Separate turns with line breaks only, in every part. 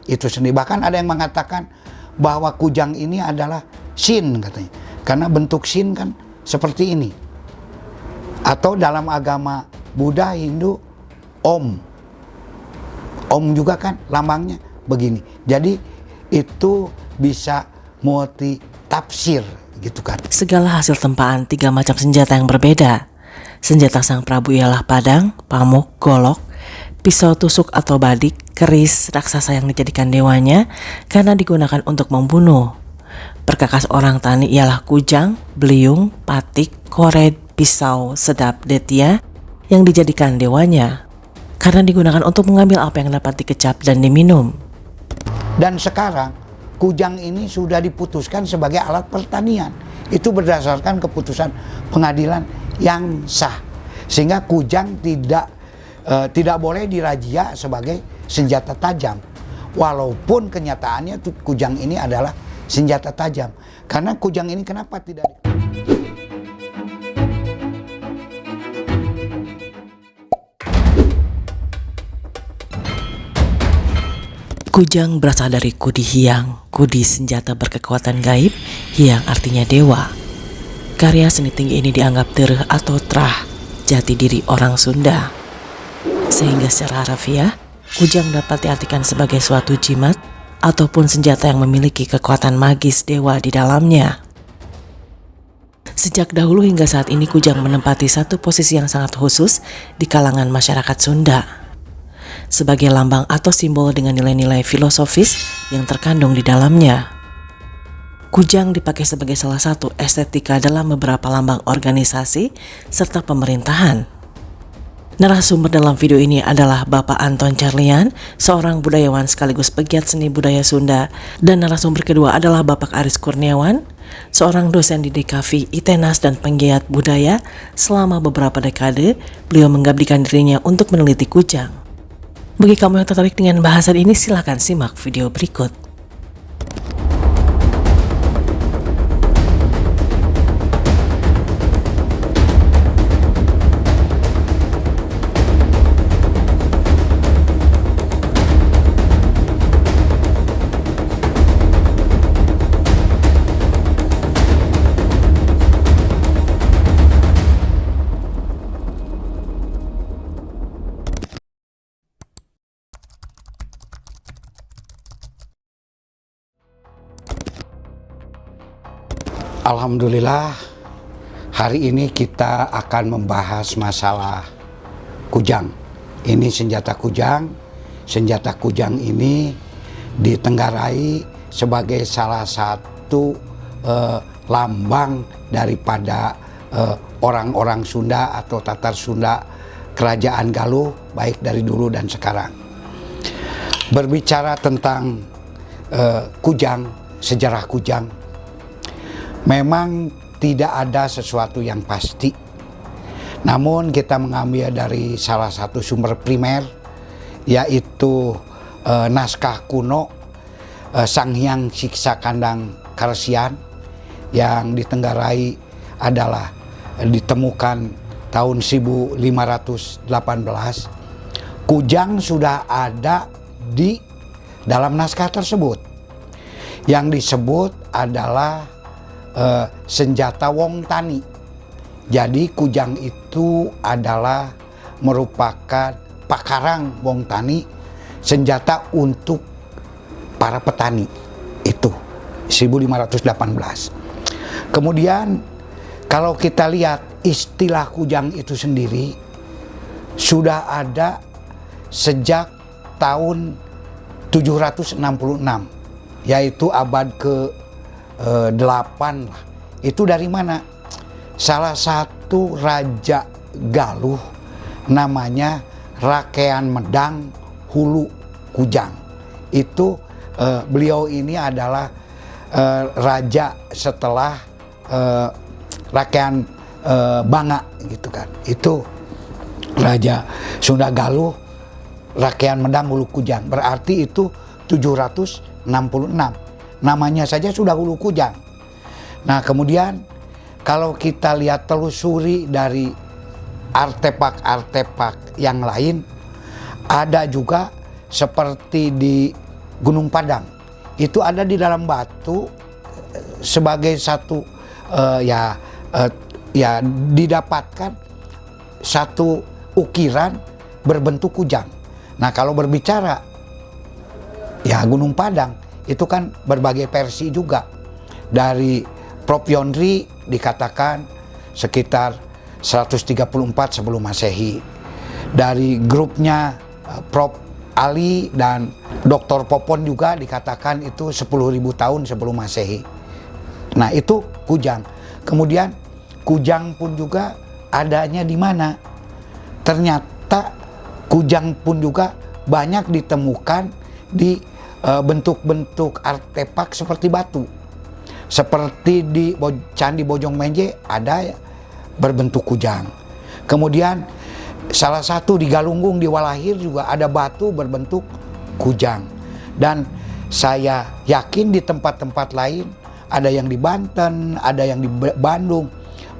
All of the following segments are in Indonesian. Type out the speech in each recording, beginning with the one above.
itu sendiri. Bahkan ada yang mengatakan bahwa kujang ini adalah Shin katanya, karena bentuk Shin kan seperti ini. Atau dalam agama Buddha, Hindu, Om juga kan lambangnya begini. Jadi itu bisa multi tafsir gitu kan.
Segala hasil tempaan 3 macam senjata yang berbeda. Senjata sang Prabu ialah pedang, pamuk, golok, pisau tusuk atau badik, keris, raksasa yang dijadikan dewanya karena digunakan untuk membunuh. Perkakas orang tani ialah kujang, beliung, patik, kored, pisau, sedap, detia yang dijadikan dewanya karena digunakan untuk mengambil apa yang dapat dikecap dan diminum.
Dan sekarang kujang ini sudah diputuskan sebagai alat pertanian. Itu berdasarkan keputusan pengadilan yang sah. Sehingga kujang tidak boleh dirajia sebagai senjata tajam. Walaupun kenyataannya kujang ini adalah senjata tajam. Karena kujang ini kenapa tidak...
Kujang berasal dari kudi hiang, kudi senjata berkekuatan gaib, hiang artinya dewa. Karya seni tinggi ini dianggap tereh atau trah, jati diri orang Sunda. Sehingga secara harfiah, kujang dapat diartikan sebagai suatu jimat ataupun senjata yang memiliki kekuatan magis dewa di dalamnya. Sejak dahulu hingga saat ini kujang menempati satu posisi yang sangat khusus di kalangan masyarakat Sunda. Sebagai lambang atau simbol dengan nilai-nilai filosofis yang terkandung di dalamnya. Kujang dipakai sebagai salah satu estetika dalam beberapa lambang organisasi serta pemerintahan. Narasumber dalam video ini adalah Bapak Anton Carlian, seorang budayawan sekaligus pegiat seni budaya Sunda, dan narasumber kedua adalah Bapak Aris Kurniawan, seorang dosen di DKV, ITENAS, dan penggiat budaya. Selama beberapa dekade, beliau mengabdikan dirinya untuk meneliti kujang. Bagi kamu yang tertarik dengan bahasan ini, silakan simak video berikut.
Alhamdulillah, hari ini kita akan membahas masalah kujang. Ini senjata kujang. Senjata kujang ini ditenggarai sebagai salah satu lambang daripada orang-orang Sunda atau Tatar Sunda, Kerajaan Galuh, baik dari dulu dan sekarang. Berbicara tentang kujang, sejarah kujang, memang tidak ada sesuatu yang pasti. Namun kita mengambil dari salah satu sumber primer, yaitu naskah kuno Sang Hyang Siksa Kandang Karesian yang ditenggarai adalah ditemukan tahun 1518. Kujang sudah ada di dalam naskah tersebut. Yang disebut adalah senjata Wong Tani. Jadi kujang itu adalah merupakan pakarang Wong Tani, senjata untuk para petani. Itu 1518. Kemudian kalau kita lihat istilah kujang itu sendiri sudah ada sejak tahun 766, yaitu abad ke-8 lah. Itu dari mana? Salah satu raja Galuh namanya Rakean Medang Hulu Kujang. Itu beliau ini adalah raja setelah Rakean Banga gitu kan. Itu raja Sunda Galuh Rakean Medang Hulu Kujang. Berarti itu 766. Namanya saja sudah Hulu Kujang. Nah kemudian kalau kita lihat telusuri dari artefak-artefak yang lain, ada juga seperti di Gunung Padang. Itu ada di dalam batu sebagai satu didapatkan satu ukiran berbentuk kujang. Nah, kalau berbicara ya Gunung Padang itu kan berbagai versi juga. Dari Prof. Yondri dikatakan sekitar 134 sebelum Masehi. Dari grupnya Prof. Ali dan Dr. Popon juga dikatakan itu 10.000 tahun sebelum Masehi. Nah, itu kujang. Kemudian kujang pun juga adanya di mana? Ternyata kujang pun juga banyak ditemukan di bentuk-bentuk artefak seperti batu. Seperti di Candi Bojong Menje ada berbentuk kujang. Kemudian salah satu di Galunggung di Walahir juga ada batu berbentuk kujang. Dan saya yakin di tempat-tempat lain, ada yang di Banten, ada yang di Bandung,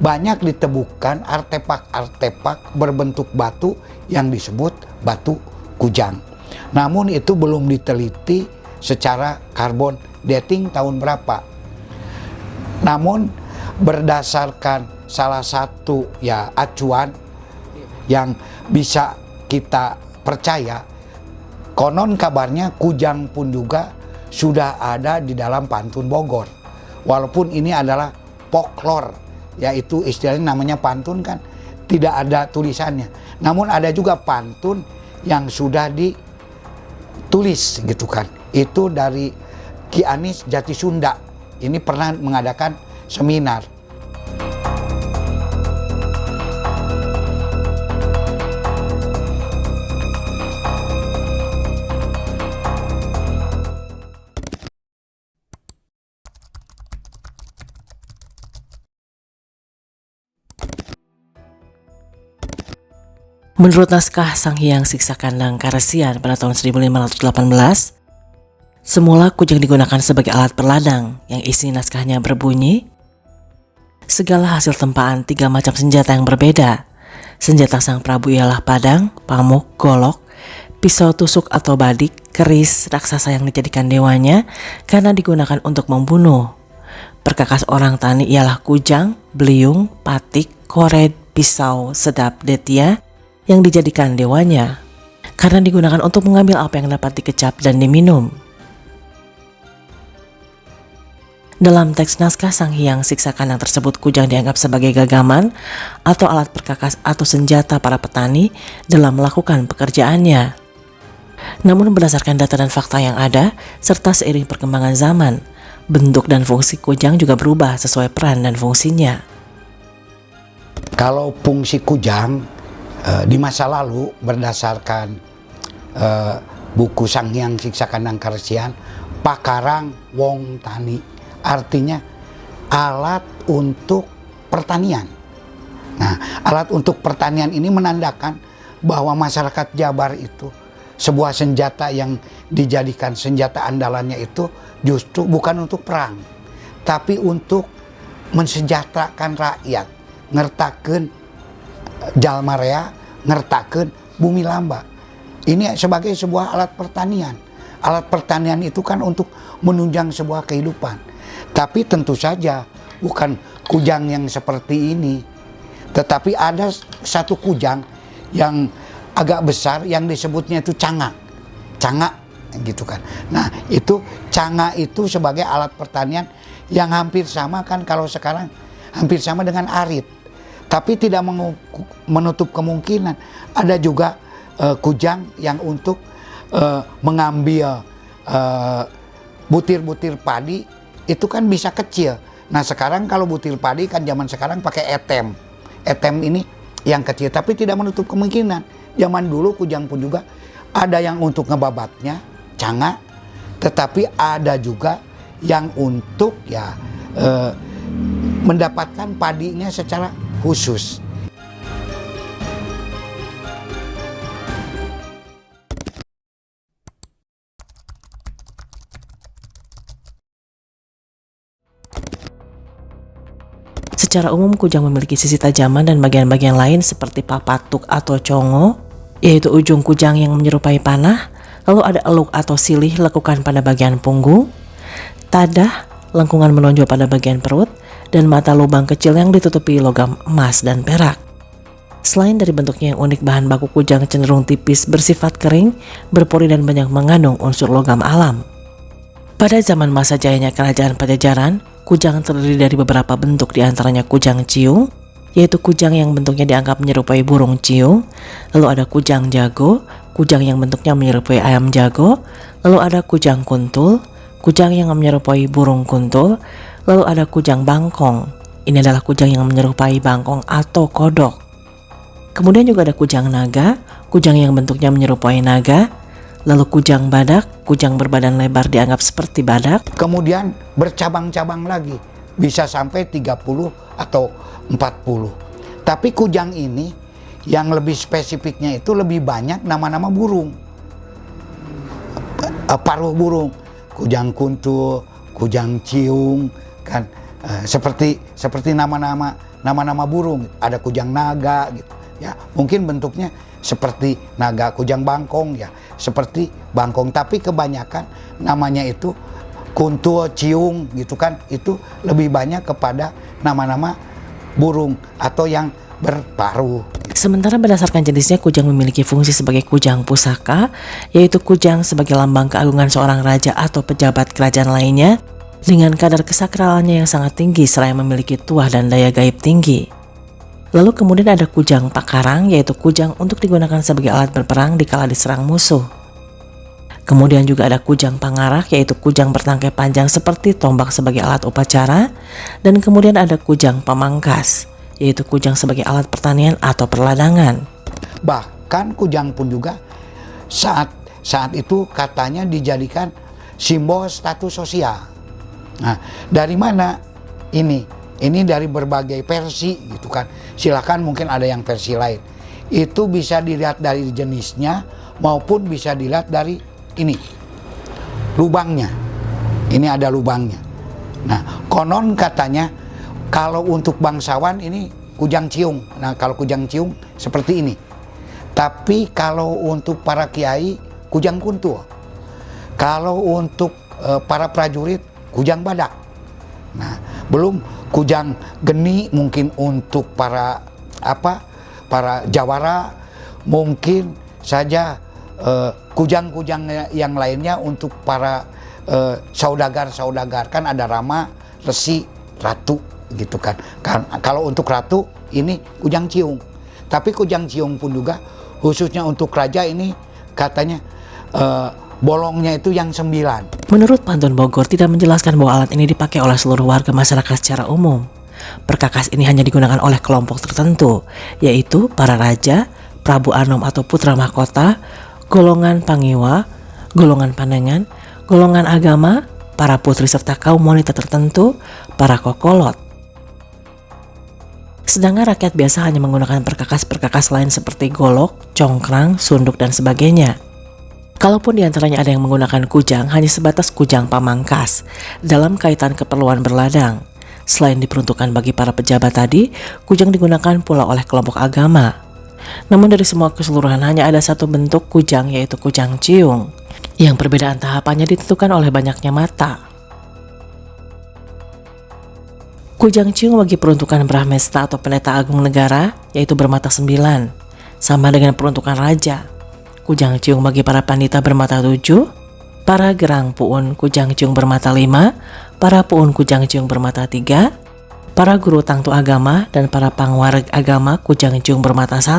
banyak ditemukan artefak-artefak berbentuk batu yang disebut batu kujang. Namun itu belum diteliti secara carbon dating tahun berapa. Namun berdasarkan salah satu acuan yang bisa kita percaya, konon kabarnya kujang pun juga sudah ada di dalam pantun Bogor. Walaupun ini adalah folklore, yaitu istilahnya namanya pantun kan tidak ada tulisannya. Namun ada juga pantun yang sudah ditulis gitu kan. Itu dari Ki Anis Jati Sunda. Ini pernah mengadakan seminar.
Menurut naskah Sang Hyang Siksa Kandang Karesian pada tahun 1518, semula kujang digunakan sebagai alat perladang yang isi naskahnya berbunyi, segala hasil tempaan 3 macam senjata yang berbeda. Senjata sang Prabu ialah padang, pamuk, golok, pisau tusuk atau badik, keris, raksasa yang dijadikan dewanya karena digunakan untuk membunuh. Perkakas orang tani ialah kujang, beliung, patik, kored, pisau, sedap, detia yang dijadikan dewanya karena digunakan untuk mengambil apa yang dapat dikecap dan diminum. Dalam teks naskah Sang Hyang Siksa Kandang tersebut, kujang dianggap sebagai gagaman atau alat perkakas atau senjata para petani dalam melakukan pekerjaannya. Namun berdasarkan data dan fakta yang ada, serta seiring perkembangan zaman, bentuk dan fungsi kujang juga berubah sesuai peran dan fungsinya.
Kalau fungsi kujang di masa lalu berdasarkan buku Sang Hyang Siksa Kandang Karesian, pakarang wong tani. Artinya alat untuk pertanian. Nah, alat untuk pertanian ini menandakan bahwa masyarakat Jabar itu sebuah senjata yang dijadikan senjata andalannya itu justru bukan untuk perang, tapi untuk mensejahterakan rakyat, ngertakeun jalma rea, ngertakeun bumi lamba. Ini sebagai sebuah alat pertanian. Alat pertanian itu kan untuk menunjang sebuah kehidupan. Tapi tentu saja bukan kujang yang seperti ini. Tetapi ada satu kujang yang agak besar yang disebutnya itu cangak. Cangak gitu kan. Nah, itu cangak itu sebagai alat pertanian yang hampir sama kan kalau sekarang hampir sama dengan arit. Tapi tidak menutup kemungkinan ada juga kujang yang untuk mengambil butir-butir padi itu kan bisa kecil. Nah, sekarang kalau butir padi kan zaman sekarang pakai etem. Etem ini yang kecil, tapi tidak menutup kemungkinan. Zaman dulu kujang pun juga ada yang untuk ngebabatnya, cangak, tetapi ada juga yang untuk mendapatkan padinya secara khusus.
Secara umum, kujang memiliki sisi tajaman dan bagian-bagian lain seperti papatuk atau congo, yaitu ujung kujang yang menyerupai panah, Lalu ada eluk atau silih lekukan pada bagian punggung, tadah, lengkungan menonjol pada bagian perut, dan mata lubang kecil yang ditutupi logam emas dan perak. Selain dari bentuknya yang unik, bahan baku kujang cenderung tipis, bersifat kering, berpori dan banyak mengandung unsur logam alam. Pada zaman masa jayanya kerajaan Pajajaran, kujang terdiri dari beberapa bentuk, diantaranya kujang ciung, yaitu kujang yang bentuknya dianggap menyerupai burung ciung, lalu ada kujang jago, kujang yang bentuknya menyerupai ayam jago, lalu ada kujang kuntul, kujang yang menyerupai burung kuntul, lalu ada kujang bangkong. Ini adalah kujang yang menyerupai bangkong atau kodok. Kemudian juga ada kujang naga, kujang yang bentuknya menyerupai naga, lalu kujang badak, kujang berbadan lebar dianggap seperti badak.
Kemudian bercabang-cabang lagi, bisa sampai 30 atau 40. Tapi kujang ini yang lebih spesifiknya itu lebih banyak nama-nama burung. Paruh burung, kujang kuntul, kujang ciung, kan seperti nama-nama burung. Ada kujang naga gitu. Ya, mungkin bentuknya seperti naga, kujang bangkong ya, seperti bangkong, tapi kebanyakan namanya itu kuntul, ciung gitu kan, itu lebih banyak kepada nama-nama burung atau yang berparuh.
Sementara berdasarkan jenisnya, kujang memiliki fungsi sebagai kujang pusaka, yaitu kujang sebagai lambang keagungan seorang raja atau pejabat kerajaan lainnya dengan kadar kesakralannya yang sangat tinggi seraya memiliki tuah dan daya gaib tinggi. Lalu kemudian ada kujang pakarang, yaitu kujang untuk digunakan sebagai alat berperang dikala diserang musuh. Kemudian juga ada kujang pangarak, yaitu kujang bertangkai panjang seperti tombak sebagai alat upacara. Dan kemudian ada kujang pamangkas, yaitu kujang sebagai alat pertanian atau perladangan.
Bahkan kujang pun juga saat itu katanya dijadikan simbol status sosial. Nah, dari mana ini? Ini dari berbagai versi gitu kan. Silakan mungkin ada yang versi lain. Itu bisa dilihat dari jenisnya maupun bisa dilihat dari ini lubangnya. Ini ada lubangnya. Nah, konon katanya kalau untuk bangsawan ini kujang ciung. Nah, kalau kujang ciung seperti ini. Tapi kalau untuk para kiai kujang kuntul. Kalau untuk para prajurit kujang badak. Nah, belum kujang geni mungkin untuk para jawara, mungkin saja kujang-kujang yang lainnya untuk para saudagar kan ada rama, resi, ratu gitu kan. Kalau untuk ratu ini kujang ciung. Tapi kujang ciung pun juga khususnya untuk raja ini katanya bolongnya itu yang 9.
Menurut Pantun Bogor, tidak menjelaskan bahwa alat ini dipakai oleh seluruh warga masyarakat secara umum. Perkakas ini hanya digunakan oleh kelompok tertentu, yaitu para raja, prabu anom atau putra mahkota, golongan pangiwa, golongan panengan, golongan agama, para putri serta kaum wanita tertentu, para kokolot. Sedangkan rakyat biasa hanya menggunakan perkakas-perkakas lain seperti golok, congkrang, sunduk, dan sebagainya. Kalaupun diantaranya ada yang menggunakan kujang, hanya sebatas kujang pamangkas dalam kaitan keperluan berladang. Selain diperuntukkan bagi para pejabat tadi, kujang digunakan pula oleh kelompok agama. Namun dari semua keseluruhan hanya ada satu bentuk kujang, yaitu kujang ciung, yang perbedaan tahapannya ditentukan oleh banyaknya mata. Kujang ciung bagi peruntukan Brahmesta atau pendeta agung negara, yaitu bermata 9, sama dengan peruntukan raja. Kujang ciung bagi para pandita bermata 7, para gerang puun kujang ciung bermata 5, para puun kujang ciung bermata 3, para guru tangtu agama dan para pangwareg agama kujang ciung bermata 1.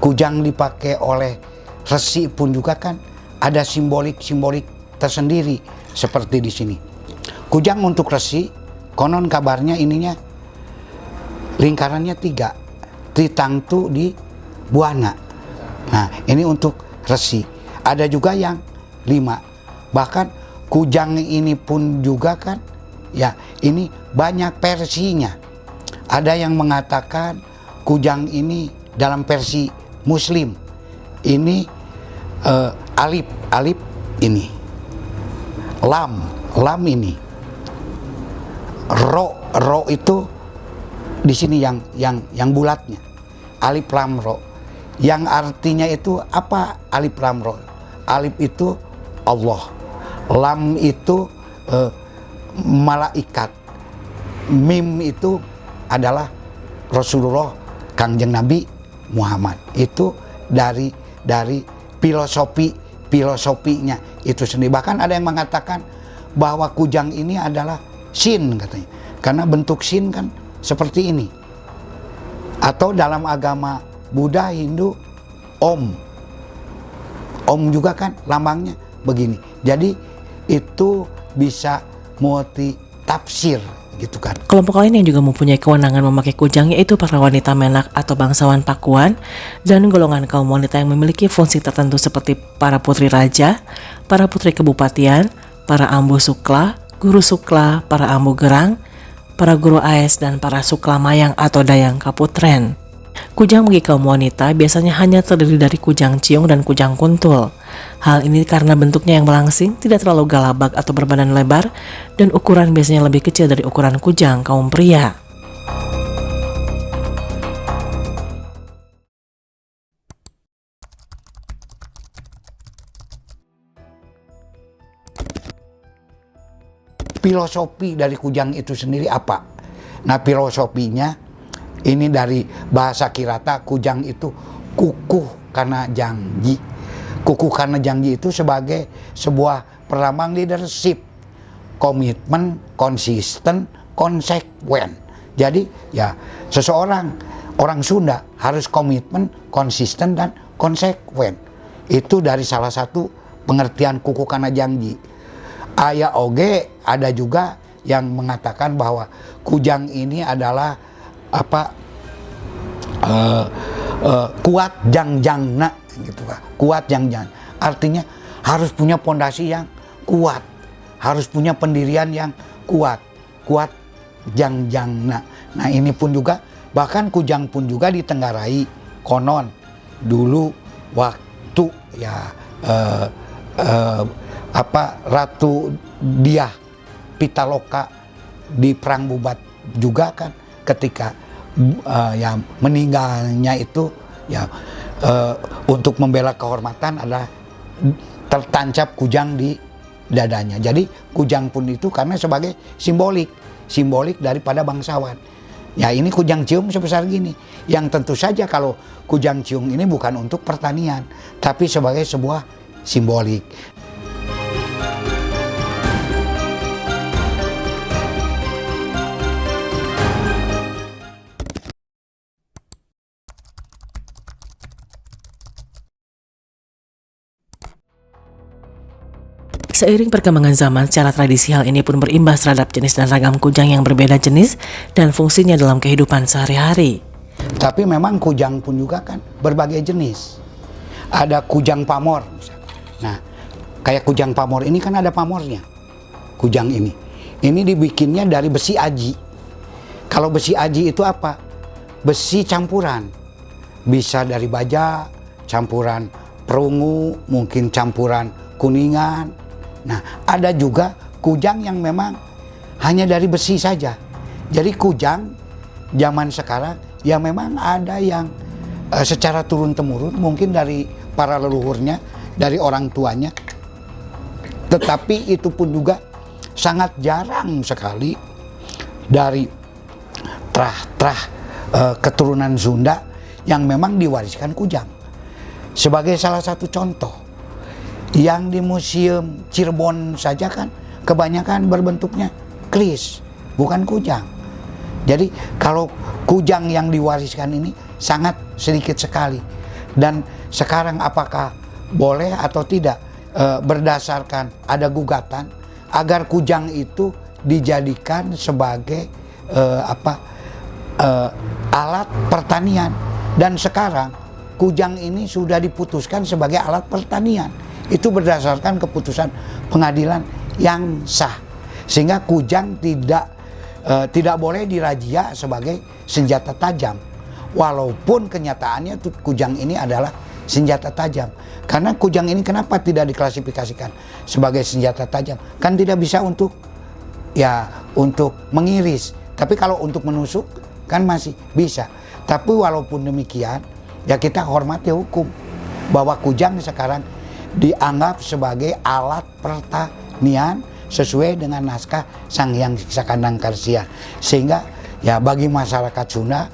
Kujang dipakai oleh resi pun juga kan ada simbolik tersendiri seperti di sini. Kujang untuk resi konon kabarnya ininya lingkarannya 3, tritangtu di buana. Nah, ini untuk resi. Ada juga yang 5. Bahkan kujang ini pun juga kan, ya ini banyak versinya. Ada yang mengatakan kujang ini dalam versi Muslim. Ini alif ini. Lam ini. Ro itu di sini yang bulatnya. Alif lam ro. yang artinya itu apa? Alif lam ra. Alif itu Allah, lam itu malaikat, mim itu adalah Rasulullah, Kangjeng Nabi Muhammad. Itu dari filosofinya itu sendiri. Bahkan ada yang mengatakan bahwa kujang ini adalah sin katanya, karena bentuk sin kan seperti ini. Atau dalam agama Buddha, Hindu, Om juga kan lambangnya begini. Jadi itu bisa multi tafsir gitu kan.
Kelompok lain yang juga mempunyai kewenangan memakai kujang yaitu para wanita Menak atau bangsawan Pakuan dan golongan kaum wanita yang memiliki fungsi tertentu seperti para putri raja, para putri kebupatian, para ambu sukla, guru sukla, para ambu gerang, para guru AS dan para sukla mayang atau dayang kaputren. Kujang bagi kaum wanita biasanya hanya terdiri dari kujang ciung dan kujang kuntul. Hal ini karena bentuknya yang melangsing, tidak terlalu galabak atau berbadan lebar, dan ukuran biasanya lebih kecil dari ukuran kujang kaum pria.
Filosofi dari kujang itu sendiri apa? Nah, filosofinya ini dari bahasa Kirata, kujang itu kukuh karena janji. Kukuh karena janji itu sebagai sebuah perlambang leadership, komitmen, konsisten, konsekuen. Jadi ya orang Sunda harus komitmen, konsisten, dan konsekuen. Itu dari salah satu pengertian kukuh karena janji. Aya oge ada juga yang mengatakan bahwa kujang ini adalah kuat jangjangna gitu kan. Kuat jangjang artinya harus punya pondasi yang kuat, harus punya pendirian yang kuat jangjangna. Nah, ini pun juga bahkan kujang pun juga ditenggarai konon dulu waktu ya Ratu Diah Pitaloka di perang Bubat juga kan, ketika ya meninggalnya itu ya untuk membela kehormatan adalah tertancap kujang di dadanya. Jadi kujang pun itu karena sebagai simbolik daripada bangsawan. Ya, ini kujang cium sebesar gini, yang tentu saja kalau kujang cium ini bukan untuk pertanian, tapi sebagai sebuah simbolik.
Seiring perkembangan zaman, secara tradisi hal ini pun berimbas terhadap jenis dan ragam kujang yang berbeda jenis dan fungsinya dalam kehidupan sehari-hari.
Tapi memang kujang pun juga kan berbagai jenis. Ada kujang pamor misalnya. Nah, kayak kujang pamor ini kan ada pamornya. Kujang ini dibikinnya dari besi aji. Kalau besi aji itu apa? Besi campuran. Bisa dari baja, campuran perungu, mungkin campuran kuningan. Nah, ada juga kujang yang memang hanya dari besi saja. Jadi kujang zaman sekarang ya memang ada yang secara turun-temurun mungkin dari para leluhurnya, dari orang tuanya. Tetapi itu pun juga sangat jarang sekali dari terah keturunan Sunda yang memang diwariskan kujang. Sebagai salah satu contoh, yang di Museum Cirebon saja kan kebanyakan berbentuknya kris, bukan kujang. Jadi kalau kujang yang diwariskan ini sangat sedikit sekali. Dan sekarang apakah boleh atau tidak berdasarkan ada gugatan agar kujang itu dijadikan sebagai alat pertanian. Dan sekarang kujang ini sudah diputuskan sebagai alat pertanian. Itu berdasarkan keputusan pengadilan yang sah, sehingga kujang tidak boleh dirajia sebagai senjata tajam, walaupun kenyataannya kujang ini adalah senjata tajam. Karena kujang ini kenapa tidak diklasifikasikan sebagai senjata tajam? Kan tidak bisa untuk mengiris, tapi kalau untuk menusuk kan masih bisa. Tapi walaupun demikian, ya kita hormati hukum. Bahwa kujang sekarang dianggap sebagai alat pertanian sesuai dengan naskah Sang Hyang Siksa-Kandang Karsia. Sehingga ya bagi masyarakat Sunda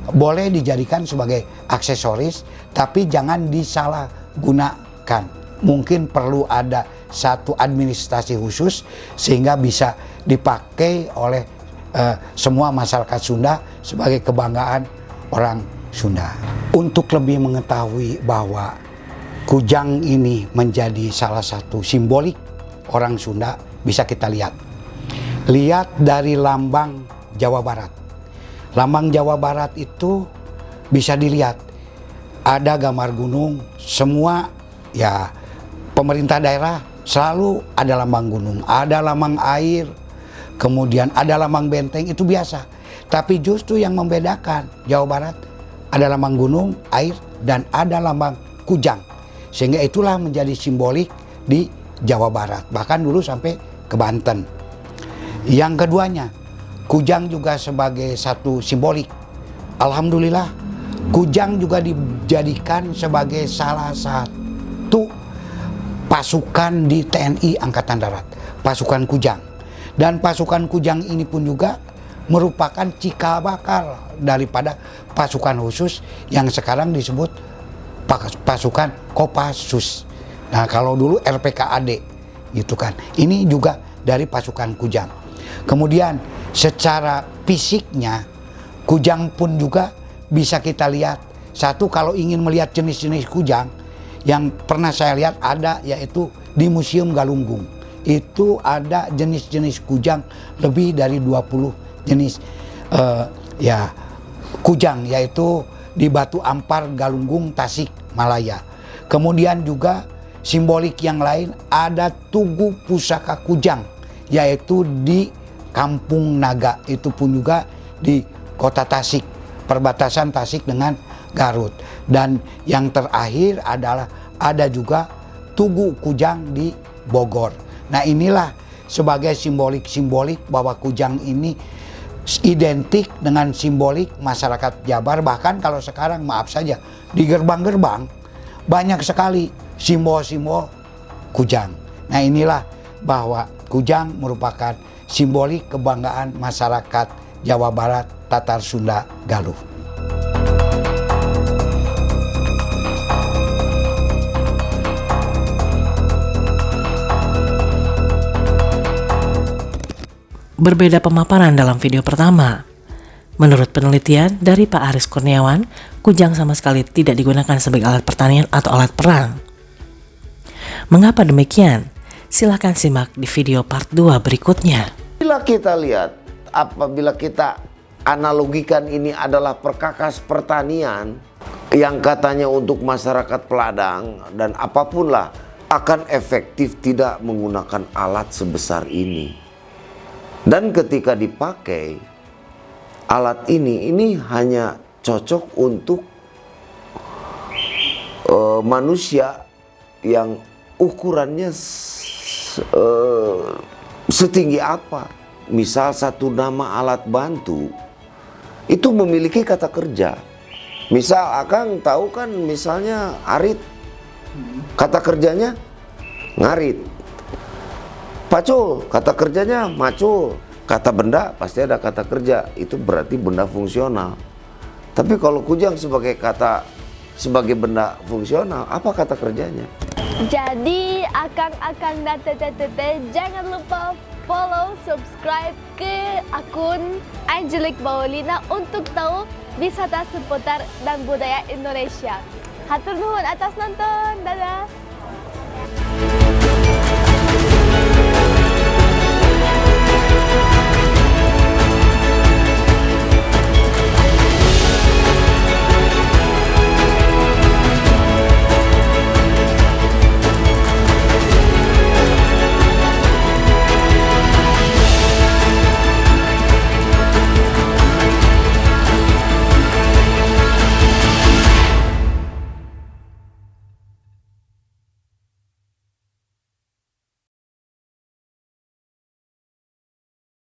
boleh dijadikan sebagai aksesoris, tapi jangan disalahgunakan. Mungkin perlu ada satu administrasi khusus sehingga bisa dipakai oleh semua masyarakat Sunda sebagai kebanggaan orang Sunda. Untuk lebih mengetahui bahwa kujang ini menjadi salah satu simbolik orang Sunda, bisa kita lihat. Lihat dari lambang Jawa Barat. Lambang Jawa Barat itu bisa dilihat. Ada gambar gunung, semua ya pemerintah daerah selalu ada lambang gunung, ada lambang air, kemudian ada lambang benteng, itu biasa. Tapi justru yang membedakan Jawa Barat ada lambang gunung, air, dan ada lambang kujang. Sehingga itulah menjadi simbolik di Jawa Barat. Bahkan dulu sampai ke Banten. Yang keduanya, kujang juga sebagai satu simbolik. Alhamdulillah, kujang juga dijadikan sebagai salah satu pasukan di TNI Angkatan Darat. Pasukan kujang. Dan pasukan kujang ini pun juga merupakan cikal bakal daripada pasukan khusus yang sekarang disebut pasukan Kopassus. Nah, kalau dulu RPKAD gitu kan. Ini juga dari pasukan kujang. Kemudian secara fisiknya kujang pun juga bisa kita lihat. Satu, kalau ingin melihat jenis-jenis kujang yang pernah saya lihat ada yaitu di Museum Galunggung. Itu ada jenis-jenis kujang lebih dari 20 jenis kujang, yaitu di Batu Ampar Galunggung Tasik Malaya. Kemudian juga simbolik yang lain ada Tugu Pusaka Kujang, yaitu di Kampung Naga, itu pun juga di Kota Tasik, perbatasan Tasik dengan Garut. Dan yang terakhir adalah ada juga Tugu Kujang di Bogor. Nah, inilah sebagai simbolik-simbolik bahwa kujang ini identik dengan simbolik masyarakat Jabar. Bahkan kalau sekarang maaf saja di gerbang-gerbang banyak sekali simbol-simbol kujang. Nah, inilah bahwa kujang merupakan simbolik kebanggaan masyarakat Jawa Barat, Tatar Sunda, Galuh.
Berbeda pemaparan dalam video pertama. Menurut penelitian dari Pak Aris Kurniawan, kujang sama sekali tidak digunakan sebagai alat pertanian atau alat perang. Mengapa demikian? Silahkan simak di video part 2 berikutnya.
Bila kita lihat, apabila kita analogikan ini adalah perkakas pertanian yang katanya untuk masyarakat peladang dan apapun lah, akan efektif tidak menggunakan alat sebesar ini. Dan ketika dipakai alat ini hanya cocok untuk manusia yang ukurannya setinggi apa. Misal satu nama alat bantu itu memiliki kata kerja. Misal Akang tahu kan misalnya arit, kata kerjanya ngarit. Pacul, kata kerjanya macul. Kata benda pasti ada kata kerja, itu berarti benda fungsional. Tapi kalau kujang sebagai benda fungsional, apa kata kerjanya?
Jadi Akang dan Tete jangan lupa follow, subscribe ke akun Angelique Baolina untuk tahu wisata seputar dan budaya Indonesia. Hatur nuhun atas nonton, dadah.